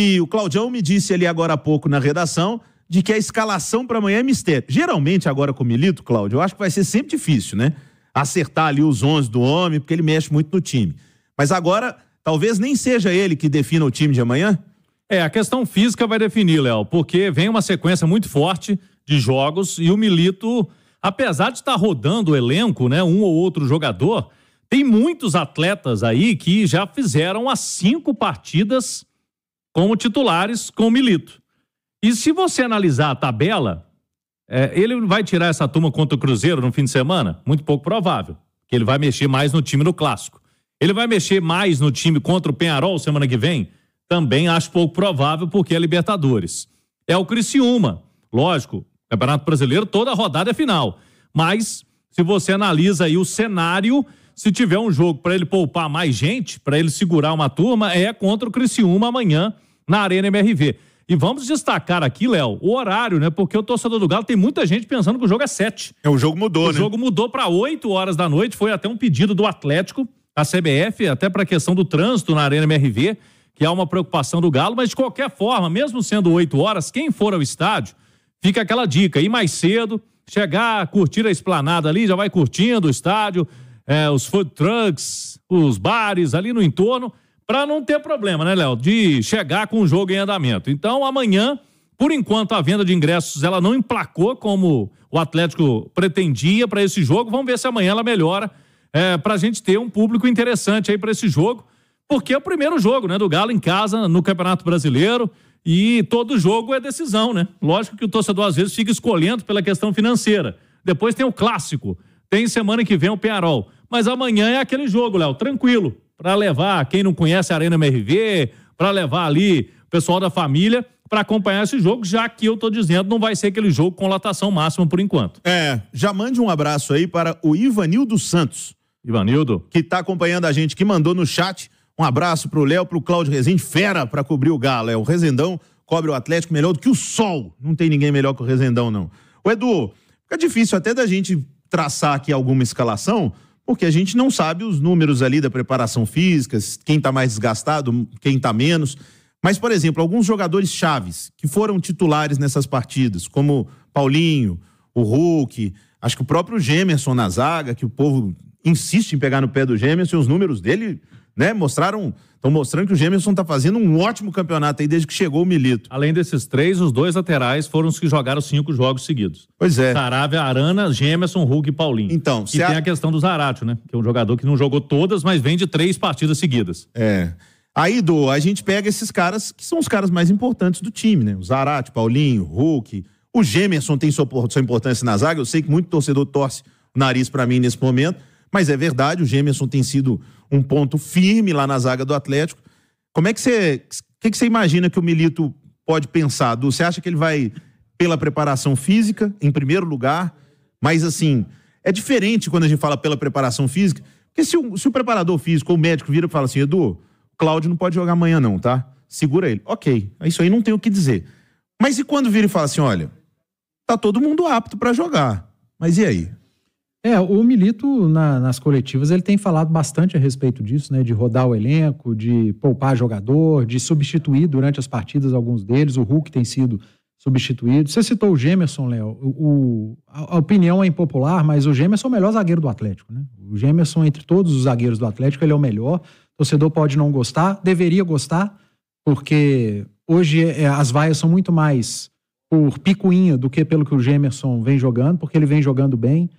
E o Claudião me disse ali agora há pouco na redação de que a escalação para amanhã é mistério. Geralmente agora com o Milito, Cláudio, eu acho que vai ser sempre difícil, né? Acertar ali os 11 do homem, porque ele mexe muito no time. Mas agora, talvez nem seja ele que defina o time de amanhã? A questão física vai definir, Léo, porque vem uma sequência muito forte de jogos e o Milito, apesar de estar rodando o elenco, né, um ou outro jogador, tem muitos atletas aí que já fizeram as 5 partidas como titulares com o Milito. E se você analisar a tabela, ele vai tirar essa turma contra o Cruzeiro no fim de semana? Muito pouco provável, que ele vai mexer mais no time no Clássico. Ele vai mexer mais no time contra o Peñarol semana que vem? Também acho pouco provável, porque é Libertadores. É o Criciúma, lógico, Campeonato Brasileiro, toda a rodada é final. Mas, se você analisa aí o cenário, se tiver um jogo para ele poupar mais gente, para ele segurar uma turma, é contra o Criciúma amanhã na Arena MRV. E vamos destacar aqui, Léo, o horário, né? Porque o torcedor do Galo tem muita gente pensando que o jogo é 7. O jogo mudou, né? O jogo mudou para 8 horas da noite, foi até um pedido do Atlético, a CBF, até para a questão do trânsito na Arena MRV, que é uma preocupação do Galo, mas de qualquer forma, mesmo sendo 8 horas, quem for ao estádio, fica aquela dica, ir mais cedo, chegar, curtir a esplanada ali, já vai curtindo o estádio, os food trucks, os bares ali no entorno, para não ter problema, né, Léo, de chegar com o jogo em andamento. Então, amanhã, por enquanto, a venda de ingressos, ela não emplacou como o Atlético pretendia para esse jogo. Vamos ver se amanhã ela melhora, para a gente ter um público interessante aí para esse jogo, porque é o primeiro jogo, né, do Galo em casa no Campeonato Brasileiro, e todo jogo é decisão, né? Lógico que o torcedor às vezes fica escolhendo pela questão financeira. Depois tem o Clássico, tem semana que vem o Peñarol, mas amanhã é aquele jogo, Léo, tranquilo, para levar quem não conhece a Arena MRV, para levar ali o pessoal da família para acompanhar esse jogo, já que eu tô dizendo, não vai ser aquele jogo com lotação máxima por enquanto. Já mande um abraço aí para o Ivanildo Santos. Ivanildo. Que tá acompanhando a gente, que mandou no chat. Um abraço pro Léo, pro Cláudio Rezende, fera pra cobrir o Galo. O Rezendão cobre o Atlético melhor do que o sol. Não tem ninguém melhor que o Rezendão, não. Edu, fica difícil até da gente traçar aqui alguma escalação, porque a gente não sabe os números ali da preparação física, quem tá mais desgastado, quem tá menos. Mas, por exemplo, alguns jogadores chaves que foram titulares nessas partidas, como Paulinho, o Hulk, acho que o próprio Gemerson na zaga, que o povo insiste em pegar no pé do Gemerson, e os números dele, né, estão mostrando que o Gemerson tá fazendo um ótimo campeonato aí desde que chegou o Milito. Além desses 3, os 2 laterais foram os que jogaram 5 jogos seguidos. Pois é. Saravia, Arana, Gemerson, Hulk e Paulinho. Então, e tem a questão do Zaratio, né? Que é um jogador que não jogou todas, mas vem de 3 partidas seguidas. Aí, Edu, a gente pega esses caras que são os caras mais importantes do time, né? O Zaratio, Paulinho, Hulk, o Gemerson tem sua importância na zaga. Eu sei que muito torcedor torce o nariz pra mim nesse momento, mas é verdade, o Gemerson tem sido um ponto firme lá na zaga do Atlético. Como é que você imagina que o Milito pode pensar, Du? Você acha que ele vai pela preparação física, em primeiro lugar? Mas, assim, é diferente quando a gente fala pela preparação física, porque se o preparador físico ou o médico vira e fala assim, Edu, o Cláudio não pode jogar amanhã não, tá? Segura ele. Ok, isso aí não tem o que dizer. Mas e quando vira e fala assim, olha, tá todo mundo apto pra jogar, mas e aí? O Milito, nas coletivas, ele tem falado bastante a respeito disso, né? De rodar o elenco, de poupar jogador, de substituir durante as partidas alguns deles. O Hulk tem sido substituído. Você citou o Gemerson, Léo. A opinião é impopular, mas o Gemerson é o melhor zagueiro do Atlético, né? O Gemerson, entre todos os zagueiros do Atlético, ele é o melhor. O torcedor pode não gostar, deveria gostar, porque hoje as vaias são muito mais por picuinha do que pelo que o Gemerson vem jogando, porque ele vem jogando bem.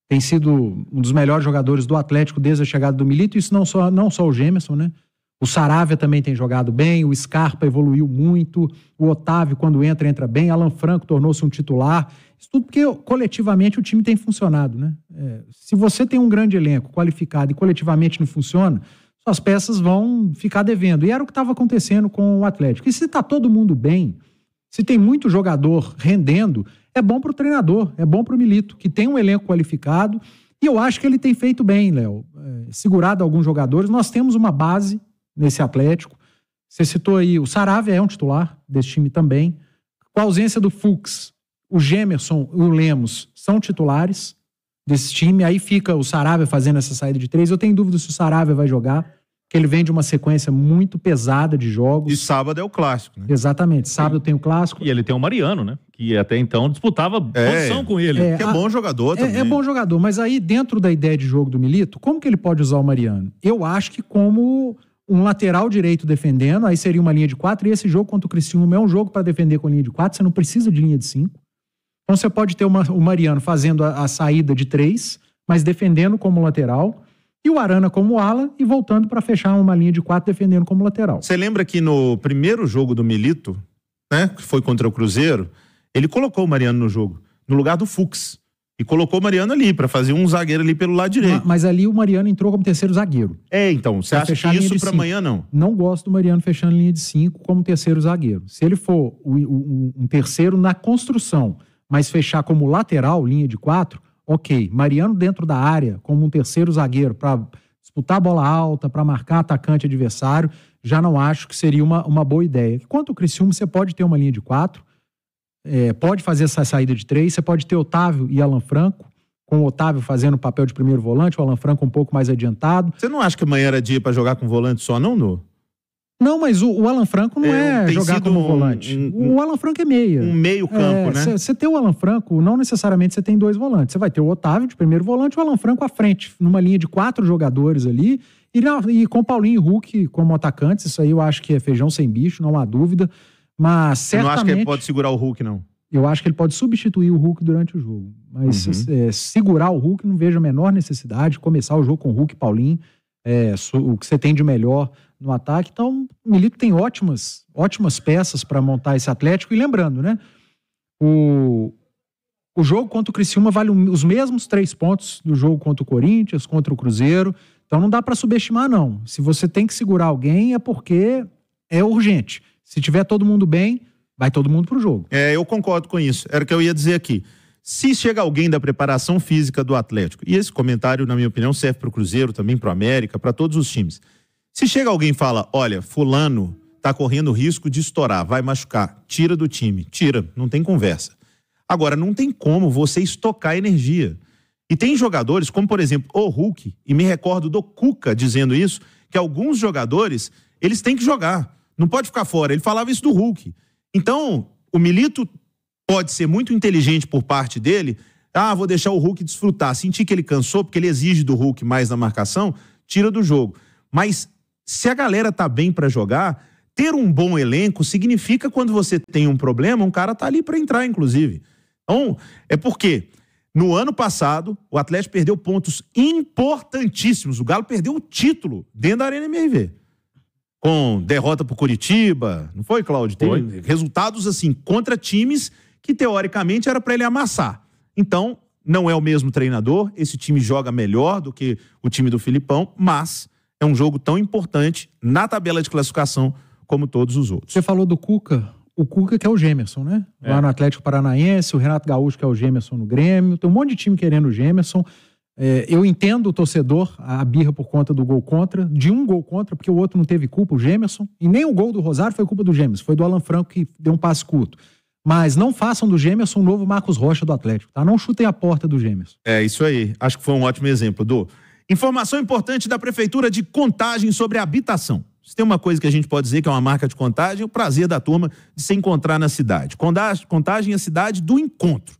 Tem sido um dos melhores jogadores do Atlético desde a chegada do Milito. Isso não só o Gemerson, né? O Saravia também tem jogado bem, o Scarpa evoluiu muito, o Otávio, quando entra bem, Alan Franco tornou-se um titular. Isso tudo porque coletivamente o time tem funcionado, né? Se você tem um grande elenco qualificado e coletivamente não funciona, suas peças vão ficar devendo. E era o que estava acontecendo com o Atlético. E se está todo mundo bem, se tem muito jogador rendendo, é bom para o treinador, é bom para o Milito, que tem um elenco qualificado, e eu acho que ele tem feito bem, Léo, segurado alguns jogadores. Nós temos uma base nesse Atlético. Você citou aí, o Saravia é um titular desse time também. Com a ausência do Fux, o Gemerson e o Lemos são titulares desse time. Aí fica o Saravia fazendo essa saída de 3. Eu tenho dúvida se o Saravia vai jogar, que ele vem de uma sequência muito pesada de jogos. E sábado é o clássico, né? Exatamente, sábado tem o clássico. E ele tem o Mariano, né? Que até então disputava posição com ele. Que é bom jogador também. É bom jogador, mas aí dentro da ideia de jogo do Milito, como que ele pode usar o Mariano? Eu acho que como um lateral direito defendendo, aí seria uma linha de 4, e esse jogo contra o Criciúma é um jogo para defender com linha de 4, você não precisa de linha de 5. Então você pode ter o Mariano fazendo a saída de 3, mas defendendo como lateral, e o Arana como ala e voltando para fechar uma linha de 4 defendendo como lateral. Você lembra que no primeiro jogo do Milito, né, que foi contra o Cruzeiro, ele colocou o Mariano no jogo, no lugar do Fux. E colocou o Mariano ali, para fazer um zagueiro ali pelo lado direito. Mas ali o Mariano entrou como terceiro zagueiro. Então, você acha que isso para amanhã não? Não gosto do Mariano fechando linha de 5 como terceiro zagueiro. Se ele for um terceiro na construção, mas fechar como lateral, linha de 4, ok. Mariano dentro da área, como um terceiro zagueiro, para disputar a bola alta, para marcar atacante adversário, já não acho que seria uma boa ideia. Quanto ao Criciúma, você pode ter uma linha de 4, pode fazer essa saída de 3, você pode ter Otávio e Alan Franco, com o Otávio fazendo o papel de primeiro volante, o Alan Franco um pouco mais adiantado. Você não acha que amanhã era dia para jogar com volante só, não, Nu? Não, mas o Alan Franco não é jogar como volante. O Alan Franco é meia. Um meio campo, né? Você ter o Alan Franco, não necessariamente você tem 2 volantes. Você vai ter o Otávio de primeiro volante e o Alan Franco à frente, numa linha de 4 jogadores ali, e com Paulinho e Hulk como atacantes. Isso aí eu acho que é feijão sem bicho, não há dúvida. Mas certamente... Você não acha que ele pode segurar o Hulk, não? Eu acho que ele pode substituir o Hulk durante o jogo. Mas segurar o Hulk, não vejo a menor necessidade. Começar o jogo com o Hulk e Paulinho, o que você tem de melhor no ataque. Então, o Milito tem ótimas peças para montar esse Atlético. E lembrando, né? O jogo contra o Criciúma vale os mesmos 3 pontos do jogo contra o Corinthians, contra o Cruzeiro. Então, não dá para subestimar, não. Se você tem que segurar alguém, é porque é urgente. Se tiver todo mundo bem, vai todo mundo pro jogo. Eu concordo com isso. Era o que eu ia dizer aqui. Se chega alguém da preparação física do Atlético, e esse comentário, na minha opinião, serve pro Cruzeiro, também pro América, para todos os times. Se chega alguém e fala, olha, fulano tá correndo risco de estourar, vai machucar, tira do time. Tira, não tem conversa. Agora, não tem como você estocar energia. E tem jogadores, como por exemplo, o Hulk, e me recordo do Cuca dizendo isso, que alguns jogadores, eles têm que jogar. Não pode ficar fora. Ele falava isso do Hulk. Então, o Milito pode ser muito inteligente por parte dele. Vou deixar o Hulk desfrutar. Sentir que ele cansou, porque ele exige do Hulk mais na marcação, tira do jogo. Mas se a galera tá bem para jogar, ter um bom elenco significa quando você tem um problema, um cara tá ali para entrar, inclusive. Então, é porque no ano passado, o Atlético perdeu pontos importantíssimos. O Galo perdeu o título dentro da Arena MRV. Com derrota pro Curitiba, não foi, Cláudio? Tem resultados assim, contra times que teoricamente era para ele amassar. Então, não é o mesmo treinador, esse time joga melhor do que o time do Filipão, mas é um jogo tão importante na tabela de classificação como todos os outros. Você falou do Cuca, o Cuca que é o Gemerson, né? Lá no Atlético Paranaense, o Renato Gaúcho que é o Gemerson no Grêmio, tem um monte de time querendo o Gemerson. Eu entendo o torcedor, a birra por conta do gol contra, de um gol contra, porque o outro não teve culpa, o Gemerson, e nem o gol do Rosário foi culpa do Gemerson, foi do Alan Franco que deu um passe curto. Mas não façam do Gemerson um novo Marcos Rocha do Atlético, tá? Não chutem a porta do Gemerson. Isso aí, acho que foi um ótimo exemplo, Du. Informação importante da Prefeitura de Contagem sobre a habitação. Se tem uma coisa que a gente pode dizer que é uma marca de Contagem, é o prazer da turma de se encontrar na cidade. Contagem é a cidade do encontro.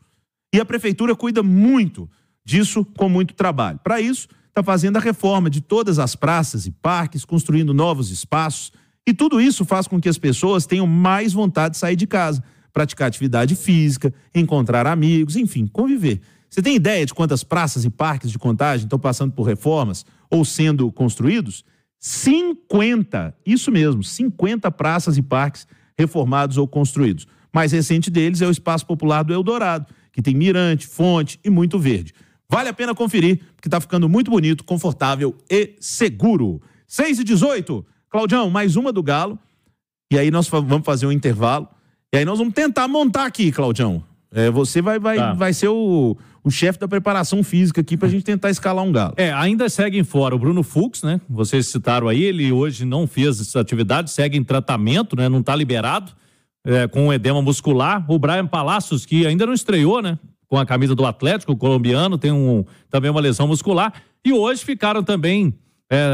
E a Prefeitura cuida muito disso com muito trabalho. Para isso, está fazendo a reforma de todas as praças e parques, construindo novos espaços. E tudo isso faz com que as pessoas tenham mais vontade de sair de casa, praticar atividade física, encontrar amigos, enfim, conviver. Você tem ideia de quantas praças e parques de Contagem estão passando por reformas ou sendo construídos? 50, isso mesmo, 50 praças e parques reformados ou construídos. Mais recente deles é o Espaço Popular do Eldorado, que tem mirante, fonte e muito verde. Vale a pena conferir, porque está ficando muito bonito, confortável e seguro. 6h18, Claudião, mais uma do Galo, e aí nós vamos fazer um intervalo, e aí nós vamos tentar montar aqui, Claudião. Você vai ser o chefe da preparação física aqui pra gente tentar escalar um Galo. Ainda seguem fora o Bruno Fux, né? Vocês citaram aí, ele hoje não fez essa atividade, segue em tratamento, né? Não tá liberado, com edema muscular. O Brian Palacios, que ainda não estreou, né? Com a camisa do Atlético, o colombiano, tem também uma lesão muscular. E hoje ficaram também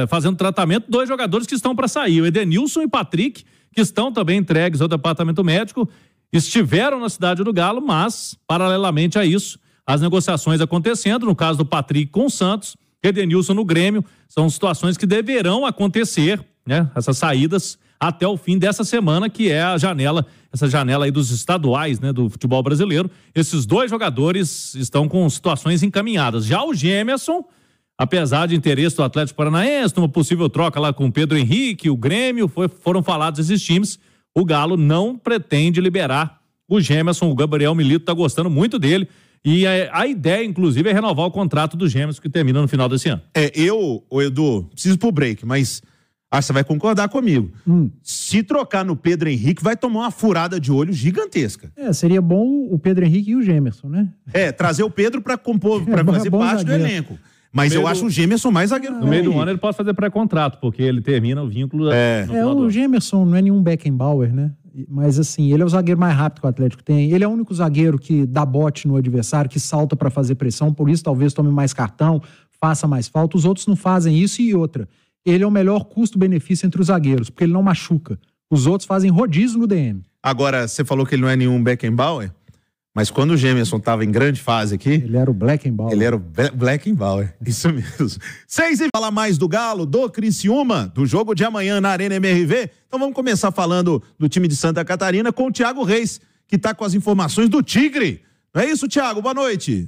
fazendo tratamento, 2 jogadores que estão para sair, o Edenilson e Patrick, que estão também entregues ao departamento médico, estiveram na cidade do Galo, mas, paralelamente a isso, as negociações acontecendo, no caso do Patrick com o Santos, Edenilson no Grêmio, são situações que deverão acontecer, né? Essas saídas até o fim dessa semana, que é a janela, essa janela aí dos estaduais, né, do futebol brasileiro. Esses 2 jogadores estão com situações encaminhadas. Já o Gemerson, apesar de interesse do Atlético Paranaense, numa possível troca lá com o Pedro Henrique, o Grêmio, foram falados esses times, o Galo não pretende liberar o Gemerson. O Gabriel Milito está gostando muito dele. E a ideia, inclusive, é renovar o contrato do Gemerson, que termina no final desse ano. Edu, preciso pro break, mas você vai concordar comigo. Se trocar no Pedro Henrique, vai tomar uma furada de olho gigantesca. Seria bom o Pedro Henrique e o Gemerson, né? Trazer o Pedro para compor, para fazer parte zagueiro do elenco. Mas eu acho o Gemerson mais zagueiro. No meio do ano ele pode fazer pré-contrato, porque ele termina o vínculo. O Gemerson não é nenhum Beckenbauer, né? Mas assim, ele é o zagueiro mais rápido que o Atlético tem. Ele é o único zagueiro que dá bote no adversário, que salta para fazer pressão, por isso talvez tome mais cartão, faça mais falta. Os outros não fazem isso. E outra, ele é o melhor custo-benefício entre os zagueiros, porque ele não machuca. Os outros fazem rodízio no DM. Agora, você falou que ele não é nenhum Beckenbauer, mas quando o Gemerson estava em grande fase aqui... Ele era o Beckenbauer. Ele era o Beckenbauer, isso mesmo. 6 e falar mais do Galo, do Criciúma, do jogo de amanhã na Arena MRV. Então vamos começar falando do time de Santa Catarina com o Thiago Reis, que está com as informações do Tigre. Não é isso, Thiago? Boa noite.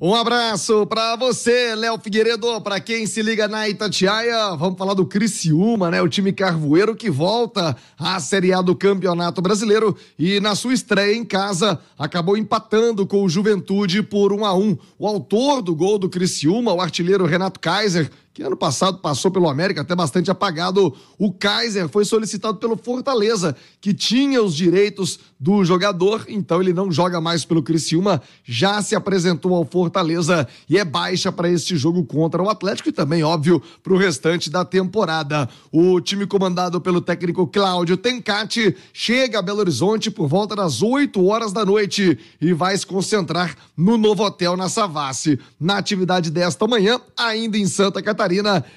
Um abraço pra você, Léo Figueiredo, pra quem se liga na Itatiaia. Vamos falar do Criciúma, né? O time carvoeiro que volta à Série A do Campeonato Brasileiro e na sua estreia em casa acabou empatando com o Juventude por 1-1. O autor do gol do Criciúma, o artilheiro Renato Kaiser, que ano passado passou pelo América até bastante apagado, o Kaiser foi solicitado pelo Fortaleza, que tinha os direitos do jogador, então ele não joga mais pelo Criciúma, já se apresentou ao Fortaleza e é baixa para este jogo contra o Atlético e também, óbvio, para o restante da temporada. O time comandado pelo técnico Cláudio Tencati chega a Belo Horizonte por volta das 8 horas da noite e vai se concentrar no novo hotel na Savassi. Na atividade desta manhã, ainda em Santa Catarina,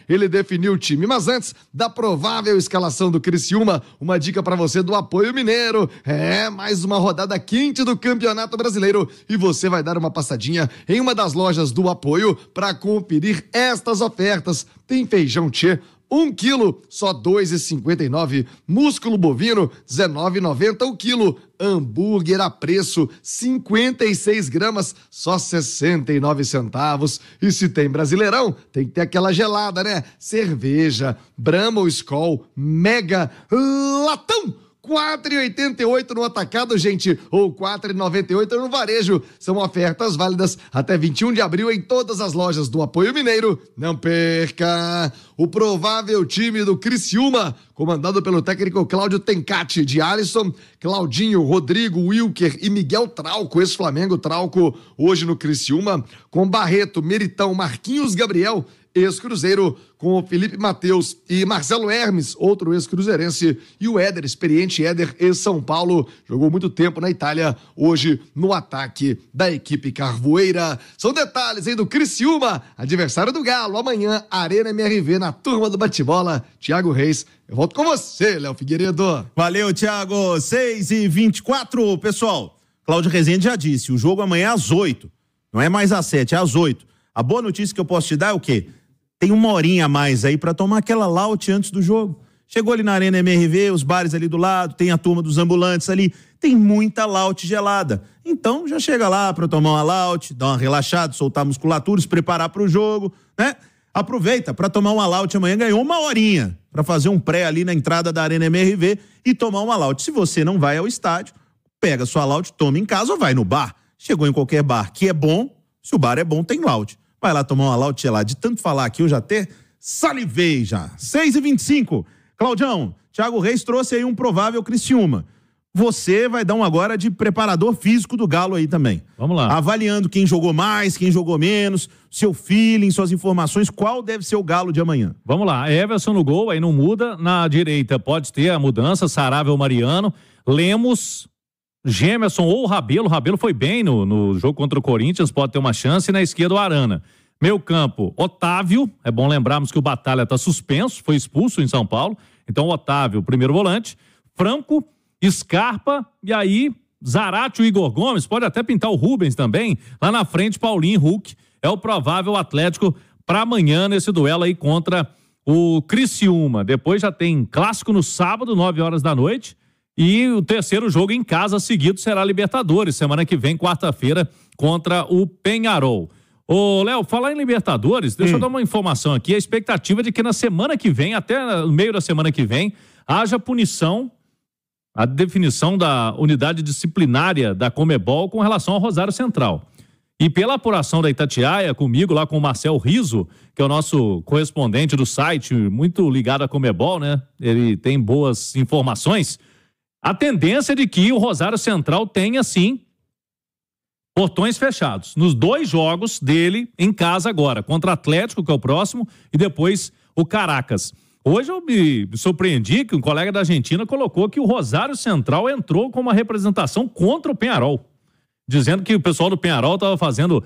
ele definiu o time. Mas antes da provável escalação do Criciúma, uma dica para você do Apoio Mineiro. Mais uma rodada quente do Campeonato Brasileiro e você vai dar uma passadinha em uma das lojas do Apoio para conferir estas ofertas. Tem feijão tchê, 1 quilo, só R$ 2,59. Músculo bovino, R$ 19,90 o quilo. Hambúrguer a preço, 56 gramas, só 69 centavos. E se tem Brasileirão, tem que ter aquela gelada, né? Cerveja, Brahma ou Skol, Mega Latão. R$ 4,88 no atacado, gente, ou R$ 4,98 no varejo. São ofertas válidas até 21 de abril em todas as lojas do Apoio Mineiro. Não perca! O provável time do Criciúma, comandado pelo técnico Cláudio Tencati, de Alisson, Claudinho, Rodrigo, Wilker e Miguel Trauco, ex-Flamengo Trauco, hoje no Criciúma, com Barreto, Meritão, Marquinhos Gabriel, ex-Cruzeiro, com o Felipe Matheus e Marcelo Hermes, outro ex-cruzeirense, e o Éder, experiente Éder, ex-São Paulo, jogou muito tempo na Itália, hoje no ataque da equipe carvoeira. São detalhes aí do Criciúma, adversário do Galo, amanhã, Arena MRV, na turma do bate-bola. Thiago Reis, eu volto com você, Léo Figueiredo. Valeu, Thiago. 6h24, pessoal. Cláudio Rezende já disse, o jogo amanhã é às 8, não é mais às 7, é às 8. A boa notícia que eu posso te dar é o quê? Tem 1 horinha a mais aí pra tomar aquela laute antes do jogo. Chegou ali na Arena MRV, os bares ali do lado, tem a turma dos ambulantes ali, tem muita laute gelada. Então já chega lá pra tomar uma laute, dar uma relaxada, soltar a musculatura, se preparar pro jogo, né? Aproveita pra tomar uma laute amanhã, ganhou 1 horinha pra fazer um pré ali na entrada da Arena MRV e tomar uma laute. Se você não vai ao estádio, pega sua laute, toma em casa ou vai no bar. Chegou em qualquer bar que é bom, se o bar é bom, tem laute. Vai lá tomar uma laute gelada. De tanto falar aqui, eu já até salivei já. 6h25. Claudião, Thiago Reis trouxe aí um provável Criciúma. Você vai dar um agora de preparador físico do Galo aí também. Vamos lá. Avaliando quem jogou mais, quem jogou menos, seu feeling, suas informações, qual deve ser o Galo de amanhã? Vamos lá. Everson no gol, aí não muda. Na direita pode ter a mudança, Saravia ou Mariano. Lemos, Gemerson ou Rabelo. Rabelo foi bem no jogo contra o Corinthians, pode ter uma chance. E na esquerda o Arana. Meio campo, Otávio, é bom lembrarmos que o Batalha está suspenso, foi expulso em São Paulo, então Otávio, primeiro volante, Franco, Scarpa, e aí Zarate, o Igor Gomes, pode até pintar o Rubens também, lá na frente Paulinho, Hulk, é o provável Atlético para amanhã nesse duelo aí contra o Criciúma. Depois já tem clássico no sábado, 9 horas da noite, e o terceiro jogo em casa seguido será Libertadores, semana que vem, quarta-feira, contra o Peñarol. Ô, Léo, falar em Libertadores, deixa eu dar uma informação aqui. A expectativa é de que na semana que vem, até no meio da semana que vem, haja punição, a definição da unidade disciplinária da Conmebol com relação ao Rosário Central. E pela apuração da Itatiaia, comigo lá com o Marcel Riso, que é o nosso correspondente do site, muito ligado à Conmebol, né? Ele tem boas informações. A tendência é de que o Rosário Central tenha, sim, portões fechados, nos 2 jogos dele em casa agora, contra o Atlético, que é o próximo, e depois o Caracas. Hoje eu me surpreendi que um colega da Argentina colocou que o Rosário Central entrou com uma representação contra o Peñarol, dizendo que o pessoal do Peñarol estava fazendo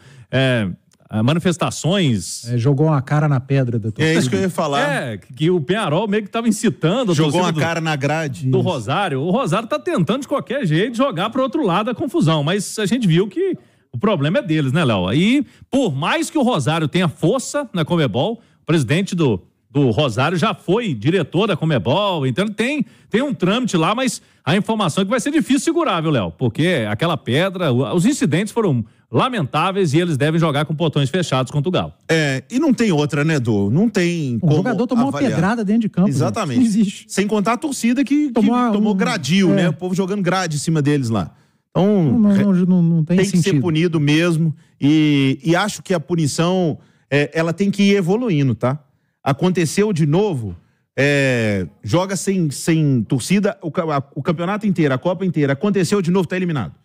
manifestações... jogou uma cara na pedra da torcida. É isso que eu ia falar. Que o Peñarol meio que estava incitando... Jogou uma cara na grade. Do Rosário. O Rosário tá tentando de qualquer jeito jogar para o outro lado a confusão, mas a gente viu que o problema é deles, né, Léo? E por mais que o Rosário tenha força na Conmebol, o presidente do Rosário já foi diretor da Conmebol, então tem um trâmite lá, mas a informação é que vai ser difícil segurar, viu, Léo? Porque aquela pedra, os incidentes foram lamentáveis e eles devem jogar com portões fechados contra o Galo. E não tem outra, né, Edu? Não tem como O jogador tomou avaliar. uma pedrada dentro de campo. Exatamente. Não existe. Sem contar a torcida que tomou gradil, né? O povo jogando grade em cima deles lá. Então, não tem que sentido. ser punido mesmo. E acho que a punição, ela tem que ir evoluindo, tá? Aconteceu de novo, joga sem torcida o campeonato inteiro, a Copa inteira. Aconteceu de novo, tá eliminado.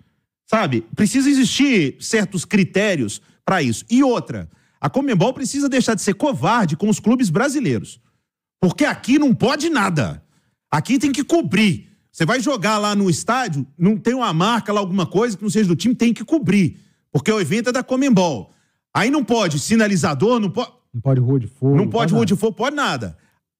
Sabe? Precisa existir certos critérios para isso. E outra, a Conmebol precisa deixar de ser covarde com os clubes brasileiros. Porque aqui não pode nada. Aqui tem que cobrir. Você vai jogar lá no estádio, não tem uma marca lá, alguma coisa que não seja do time, tem que cobrir. Porque o evento é da Conmebol. Aí não pode sinalizador, não pode... Não pode rua de fogo. Não pode rua de fogo, pode nada.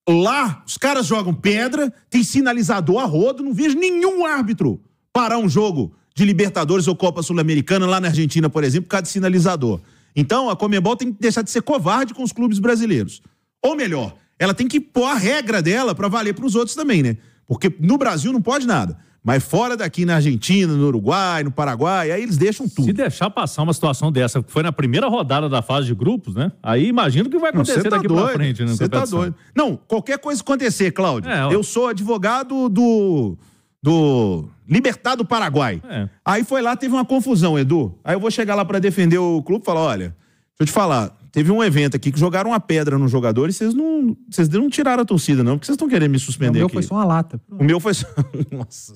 Lá, os caras jogam pedra, tem sinalizador a rodo, não vejo nenhum árbitro parar um jogo de Libertadores ou Copa Sul-Americana lá na Argentina, por exemplo, por causa de sinalizador. Então, a Conmebol tem que deixar de ser covarde com os clubes brasileiros. Ou melhor, ela tem que pôr a regra dela para valer para os outros também, né? Porque no Brasil não pode nada. Mas fora daqui, na Argentina, no Uruguai, no Paraguai, aí eles deixam tudo. Se deixar passar uma situação dessa, que foi na primeira rodada da fase de grupos, né? Aí imagino que vai acontecer daqui pra frente, né? Você tá doido. Não, qualquer coisa acontecer, Cláudio. Eu sou advogado do Libertad do Paraguai. Aí foi lá, teve uma confusão, Edu. Aí eu vou chegar lá pra defender o clube e falar, olha, deixa eu te falar, teve um evento aqui que jogaram uma pedra no jogador e vocês não tiraram a torcida, não, porque vocês estão querendo me suspender aqui. O meu foi só uma lata. O meu foi só... Nossa.